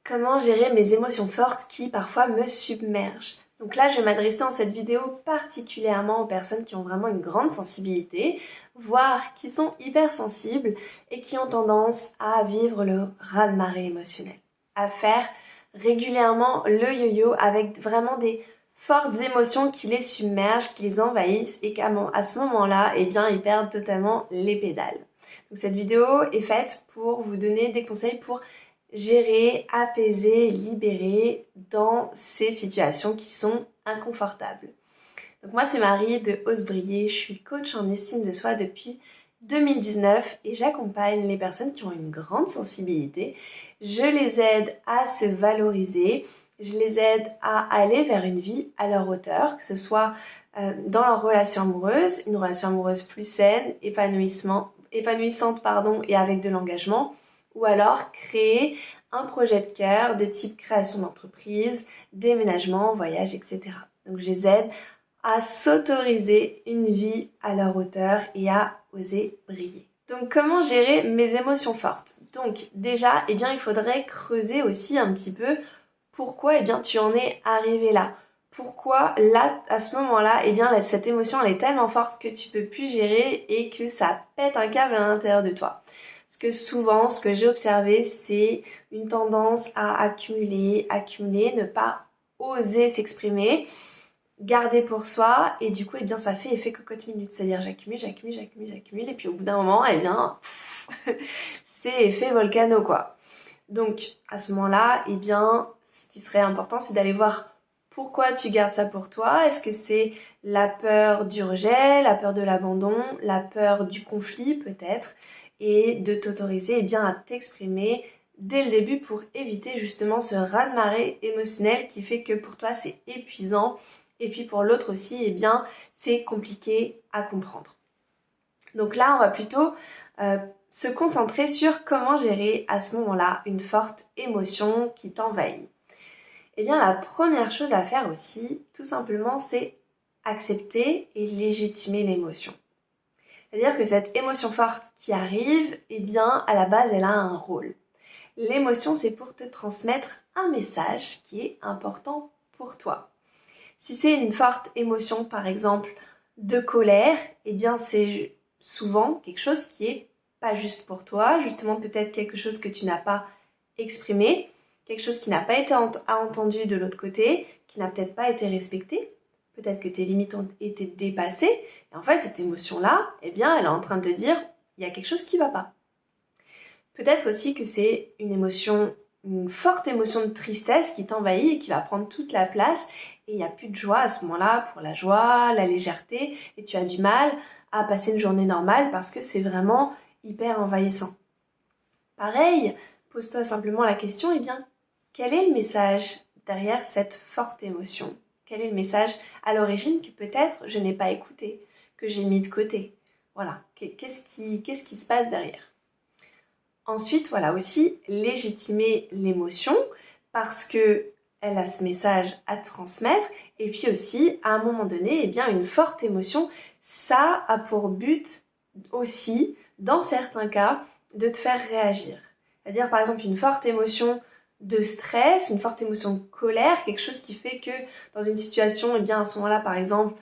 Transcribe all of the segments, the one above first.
Comment gérer mes émotions fortes qui parfois me submergent? Donc là, je vais m'adresser dans cette vidéo particulièrement aux personnes qui ont vraiment une grande sensibilité, voire qui sont hypersensibles et qui ont tendance à vivre le raz-de-marée émotionnel, à faire régulièrement le yo-yo avec vraiment des fortes émotions qui les submergent, qui les envahissent et qu'à ce moment-là, eh bien, ils perdent totalement les pédales. Donc cette vidéo est faite pour vous donner des conseils pour gérer, apaiser, libérer dans ces situations qui sont inconfortables. Donc moi c'est Marie de Ose Briller, je suis coach en estime de soi depuis 2019 et j'accompagne les personnes qui ont une grande sensibilité. Je les aide à se valoriser, je les aide à aller vers une vie à leur hauteur, que ce soit dans leur relation amoureuse, une relation amoureuse plus saine, épanouissante et avec de l'engagement, ou alors créer un projet de cœur de type création d'entreprise, déménagement, voyage, etc. Donc je les aide à s'autoriser une vie à leur hauteur et à oser briller. Donc comment gérer mes émotions fortes? Donc déjà, eh bien, il faudrait creuser aussi un petit peu pourquoi eh bien, tu en es arrivé là. Pourquoi là, à ce moment-là, eh bien, cette émotion elle est tellement forte que tu peux plus gérer et que ça pète un câble à l'intérieur de toi. Parce que souvent, ce que j'ai observé, c'est une tendance à accumuler, ne pas oser s'exprimer, garder pour soi, et du coup, eh bien, ça fait effet cocotte minute. C'est-à-dire, j'accumule, et puis au bout d'un moment, eh bien, c'est effet volcano, quoi. Donc, à ce moment-là, eh bien, ce qui serait important, c'est d'aller voir pourquoi tu gardes ça pour toi. Est-ce que c'est la peur du rejet, la peur de l'abandon, la peur du conflit peut-être, et de t'autoriser eh bien, à t'exprimer dès le début pour éviter justement ce raz-de-marée émotionnel qui fait que pour toi c'est épuisant et puis pour l'autre aussi eh bien c'est compliqué à comprendre. Donc là on va plutôt se concentrer sur comment gérer à ce moment-là une forte émotion qui t'envahit. Eh bien la première chose à faire aussi tout simplement c'est accepter et légitimer l'émotion. C'est-à-dire que cette émotion forte qui arrive, eh bien, à la base, elle a un rôle. L'émotion, c'est pour te transmettre un message qui est important pour toi. Si c'est une forte émotion, par exemple, de colère, eh bien, c'est souvent quelque chose qui est pas juste pour toi, justement peut-être quelque chose que tu n'as pas exprimé, quelque chose qui n'a pas été entendu de l'autre côté, qui n'a peut-être pas été respecté. Peut-être que tes limites ont été dépassées. Et en fait, cette émotion-là, eh bien, elle est en train de te dire, il y a quelque chose qui ne va pas. Peut-être aussi que c'est une forte émotion de tristesse qui t'envahit et qui va prendre toute la place. Et il n'y a plus de joie à ce moment-là pour la joie, la légèreté. Et tu as du mal à passer une journée normale parce que c'est vraiment hyper envahissant. Pareil, pose-toi simplement la question, eh bien, quel est le message derrière cette forte émotion? Quel est le message à l'origine que peut-être je n'ai pas écouté, que j'ai mis de côté? Voilà, qu'est-ce qui se passe derrière? Ensuite, voilà aussi, légitimer l'émotion parce que elle a ce message à transmettre et puis aussi, à un moment donné, eh bien, une forte émotion, ça a pour but aussi, dans certains cas, de te faire réagir. C'est-à-dire, par exemple, une forte émotion de stress, une forte émotion de colère, quelque chose qui fait que dans une situation, eh bien à ce moment-là, par exemple,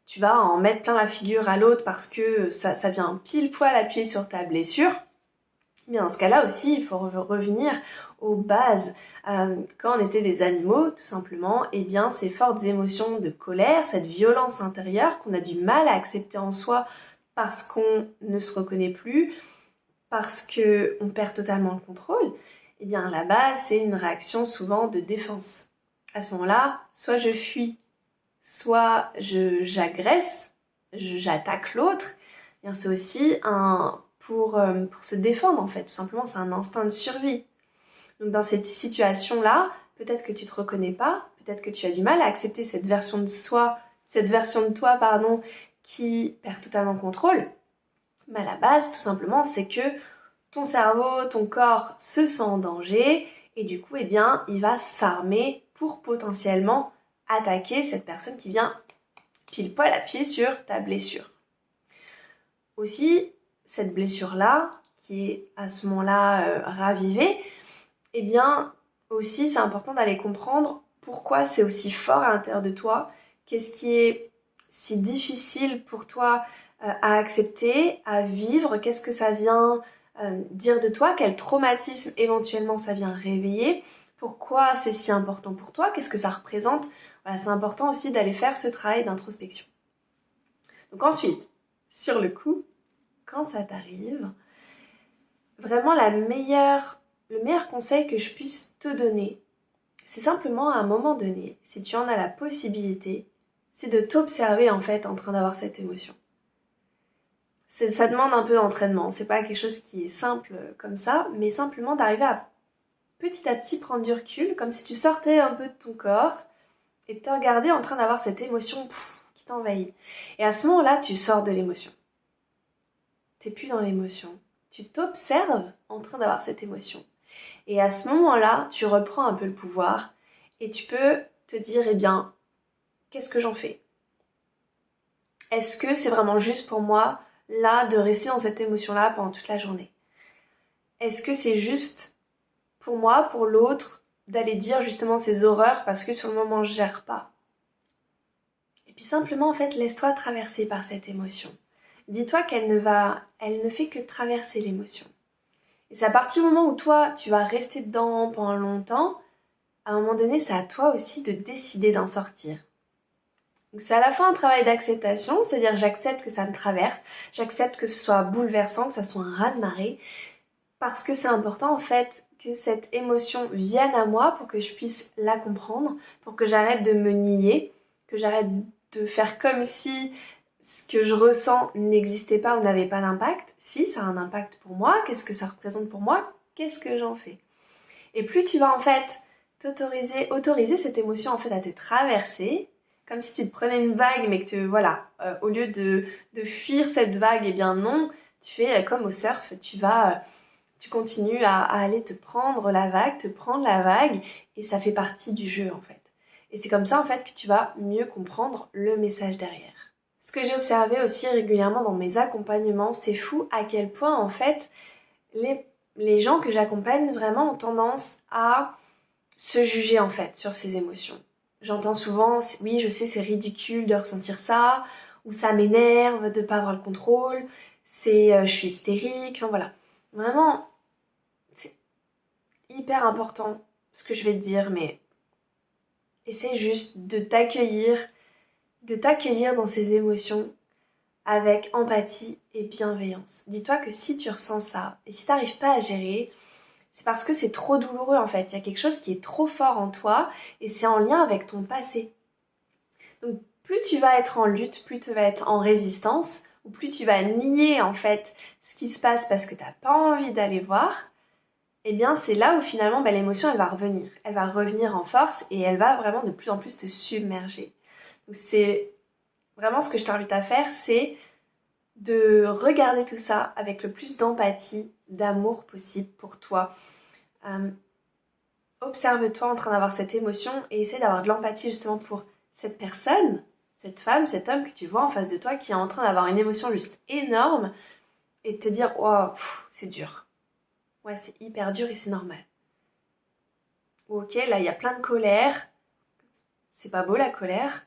tu vas en mettre plein la figure à l'autre parce que ça vient pile poil appuyer sur ta blessure. Mais dans ce cas-là aussi, il faut revenir aux bases. Quand on était des animaux, tout simplement, eh bien ces fortes émotions de colère, cette violence intérieure qu'on a du mal à accepter en soi parce qu'on ne se reconnaît plus, parce qu'on perd totalement le contrôle, eh bien à la base, c'est une réaction souvent de défense. À ce moment-là, soit je fuis, soit j'agresse, j'attaque l'autre. Eh bien c'est aussi pour se défendre en fait, tout simplement, c'est un instinct de survie. Donc dans cette situation-là, peut-être que tu te reconnais pas, peut-être que tu as du mal à accepter cette version de toi, qui perd totalement le contrôle. Mais à la base, tout simplement, c'est que ton cerveau, ton corps se sent en danger et du coup, eh bien, il va s'armer pour potentiellement attaquer cette personne qui vient pile poil appuyer sur ta blessure. Aussi, cette blessure-là, qui est à ce moment-là ravivée, eh bien aussi c'est important d'aller comprendre pourquoi c'est aussi fort à l'intérieur de toi, qu'est-ce qui est si difficile pour toi à accepter, à vivre, qu'est-ce que ça vient dire de toi, quel traumatisme éventuellement ça vient réveiller, pourquoi c'est si important pour toi, qu'est-ce que ça représente. Voilà, c'est important aussi d'aller faire ce travail d'introspection. Donc ensuite, sur le coup, quand ça t'arrive, vraiment le meilleur conseil que je puisse te donner, c'est simplement à un moment donné, si tu en as la possibilité, c'est de t'observer en fait en train d'avoir cette émotion. Ça demande un peu d'entraînement, c'est pas quelque chose qui est simple comme ça, mais simplement d'arriver à petit prendre du recul, comme si tu sortais un peu de ton corps et de te regarder en train d'avoir cette émotion qui t'envahit. Et à ce moment-là, tu sors de l'émotion. T'es plus dans l'émotion. Tu t'observes en train d'avoir cette émotion. Et à ce moment-là, tu reprends un peu le pouvoir et tu peux te dire, eh bien, qu'est-ce que j'en fais? Est-ce que c'est vraiment juste pour moi, là, de rester dans cette émotion-là pendant toute la journée? Est-ce que c'est juste pour moi, pour l'autre, d'aller dire justement ces horreurs parce que sur le moment, je gère pas? Et puis simplement, en fait, laisse-toi traverser par cette émotion. Dis-toi qu'elle ne fait que traverser l'émotion. Et c'est à partir du moment où toi, tu vas rester dedans pendant longtemps, à un moment donné, c'est à toi aussi de décider d'en sortir. Donc c'est à la fois un travail d'acceptation, c'est-à-dire j'accepte que ça me traverse, j'accepte que ce soit bouleversant, que ça soit un raz-de-marée, parce que c'est important en fait que cette émotion vienne à moi pour que je puisse la comprendre, pour que j'arrête de me nier, que j'arrête de faire comme si ce que je ressens n'existait pas ou n'avait pas d'impact. Si, ça a un impact pour moi, qu'est-ce que ça représente pour moi, qu'est-ce que j'en fais? Et plus tu vas en fait autoriser cette émotion en fait à te traverser, comme si tu te prenais une vague mais que voilà, au lieu de fuir cette vague, eh bien non, tu fais comme au surf, tu continues à aller te prendre la vague et ça fait partie du jeu en fait. Et c'est comme ça en fait que tu vas mieux comprendre le message derrière. Ce que j'ai observé aussi régulièrement dans mes accompagnements, c'est fou à quel point en fait les gens que j'accompagne vraiment ont tendance à se juger en fait sur ces émotions. J'entends souvent, oui je sais c'est ridicule de ressentir ça, ou ça m'énerve de pas avoir le contrôle, je suis hystérique, enfin voilà. Vraiment, c'est hyper important ce que je vais te dire, mais essaie juste de t'accueillir dans ces émotions avec empathie et bienveillance. Dis-toi que si tu ressens ça, et si tu n'arrives pas à gérer, c'est parce que c'est trop douloureux en fait. Il y a quelque chose qui est trop fort en toi et c'est en lien avec ton passé. Donc plus tu vas être en lutte, plus tu vas être en résistance, ou plus tu vas nier en fait ce qui se passe parce que tu n'as pas envie d'aller voir, eh bien c'est là où finalement l'émotion elle va revenir. Elle va revenir en force et elle va vraiment de plus en plus te submerger. Donc c'est vraiment ce que je t'invite à faire, c'est de regarder tout ça avec le plus d'empathie, d'amour possible pour toi. Observe-toi en train d'avoir cette émotion et essaie d'avoir de l'empathie justement pour cette personne, cette femme, cet homme que tu vois en face de toi qui est en train d'avoir une émotion juste énorme et de te dire « Wow, c'est dur. Ouais, c'est hyper dur et c'est normal. » Ok, là il y a plein de colère. C'est pas beau la colère.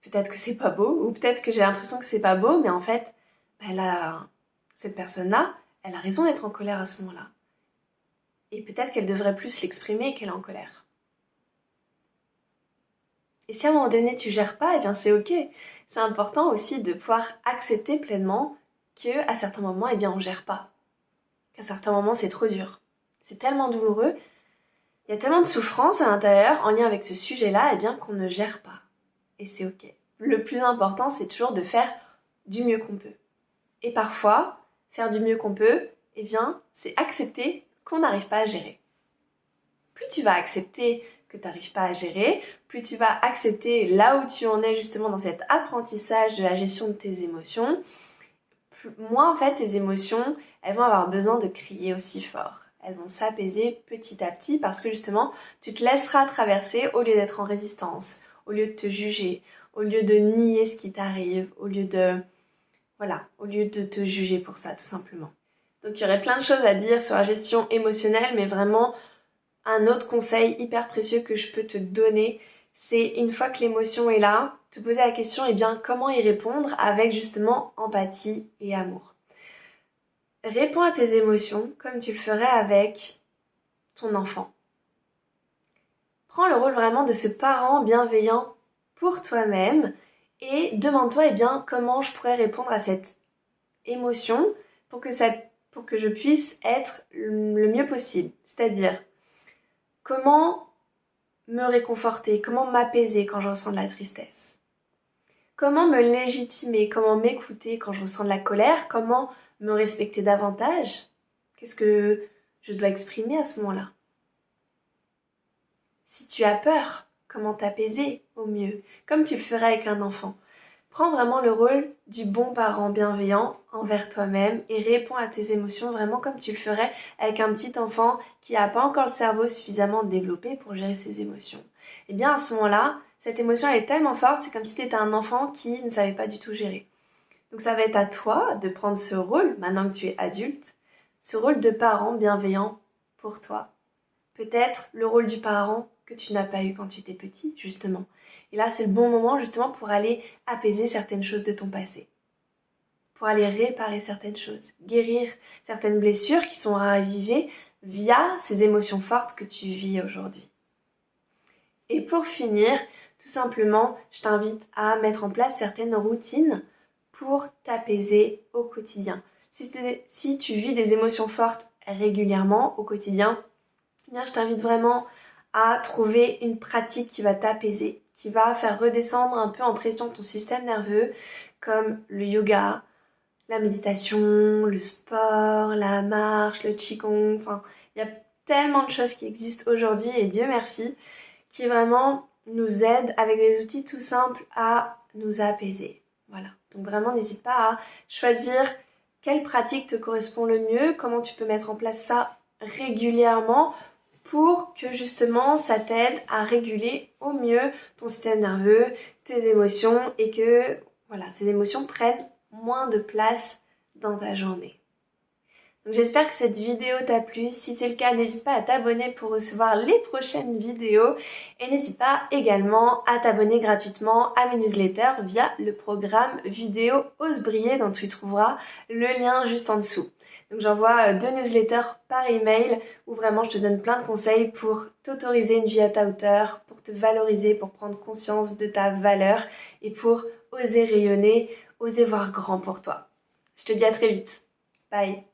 Peut-être que c'est pas beau ou peut-être que j'ai l'impression que c'est pas beau, mais en fait, cette personne-là, elle a raison d'être en colère à ce moment-là. Et peut-être qu'elle devrait plus l'exprimer et qu'elle est en colère. Et si à un moment donné tu gères pas, eh bien c'est ok. C'est important aussi de pouvoir accepter pleinement qu'à certains moments, eh bien on gère pas. Qu'à certains moments c'est trop dur. C'est tellement douloureux. Il y a tellement de souffrance à l'intérieur en lien avec ce sujet-là, eh bien qu'on ne gère pas. Et c'est ok. Le plus important, c'est toujours de faire du mieux qu'on peut. Et parfois, faire du mieux qu'on peut, eh bien, c'est accepter qu'on n'arrive pas à gérer. Plus tu vas accepter que tu n'arrives pas à gérer, plus tu vas accepter là où tu en es justement dans cet apprentissage de la gestion de tes émotions, moins en fait tes émotions, elles vont avoir besoin de crier aussi fort. Elles vont s'apaiser petit à petit parce que justement, tu te laisseras traverser au lieu d'être en résistance, au lieu de te juger, au lieu de nier ce qui t'arrive, au lieu de te juger pour ça tout simplement. Donc il y aurait plein de choses à dire sur la gestion émotionnelle, mais vraiment Un autre conseil hyper précieux que je peux te donner, c'est une fois que l'émotion est là, te poser la question, eh bien, comment y répondre avec justement empathie et amour. Réponds à tes émotions comme tu le ferais avec ton enfant. Prends le rôle vraiment de ce parent bienveillant pour toi-même et demande-toi, eh bien, comment je pourrais répondre à cette émotion pour que je puisse être le mieux possible. C'est-à-dire, comment me réconforter, comment m'apaiser quand je ressens de la tristesse. Comment me légitimer, comment m'écouter quand je ressens de la colère, comment me respecter davantage. Qu'est-ce que je dois exprimer à ce moment-là? Si tu as peur, comment t'apaiser au mieux, comme tu le ferais avec un enfant. Prends vraiment le rôle du bon parent bienveillant envers toi-même et réponds à tes émotions vraiment comme tu le ferais avec un petit enfant qui n'a pas encore le cerveau suffisamment développé pour gérer ses émotions. Et bien à ce moment-là, cette émotion elle est tellement forte, c'est comme si tu étais un enfant qui ne savait pas du tout gérer. Donc ça va être à toi de prendre ce rôle, maintenant que tu es adulte, ce rôle de parent bienveillant pour toi. Peut-être le rôle du parent que tu n'as pas eu quand tu étais petit, justement. Et là, c'est le bon moment, justement, pour aller apaiser certaines choses de ton passé. Pour aller réparer certaines choses. Guérir certaines blessures qui sont ravivées via ces émotions fortes que tu vis aujourd'hui. Et pour finir, tout simplement, je t'invite à mettre en place certaines routines pour t'apaiser au quotidien. Si tu vis des émotions fortes régulièrement au quotidien, eh bien, je t'invite vraiment à trouver une pratique qui va t'apaiser, qui va faire redescendre un peu en pression ton système nerveux, comme le yoga, la méditation, le sport, la marche, le qigong, enfin, il y a tellement de choses qui existent aujourd'hui, et Dieu merci, qui vraiment nous aident avec des outils tout simples à nous apaiser. Voilà, donc vraiment n'hésite pas à choisir quelle pratique te correspond le mieux, comment tu peux mettre en place ça régulièrement pour que justement ça t'aide à réguler au mieux ton système nerveux, tes émotions et que voilà, ces émotions prennent moins de place dans ta journée. Donc j'espère que cette vidéo t'a plu. Si c'est le cas, n'hésite pas à t'abonner pour recevoir les prochaines vidéos et n'hésite pas également à t'abonner gratuitement à mes newsletters via le programme vidéo Ose briller dont tu trouveras le lien juste en dessous. Donc j'envoie 2 newsletters par email où vraiment je te donne plein de conseils pour t'autoriser une vie à ta hauteur, pour te valoriser, pour prendre conscience de ta valeur et pour oser rayonner, oser voir grand pour toi. Je te dis à très vite. Bye.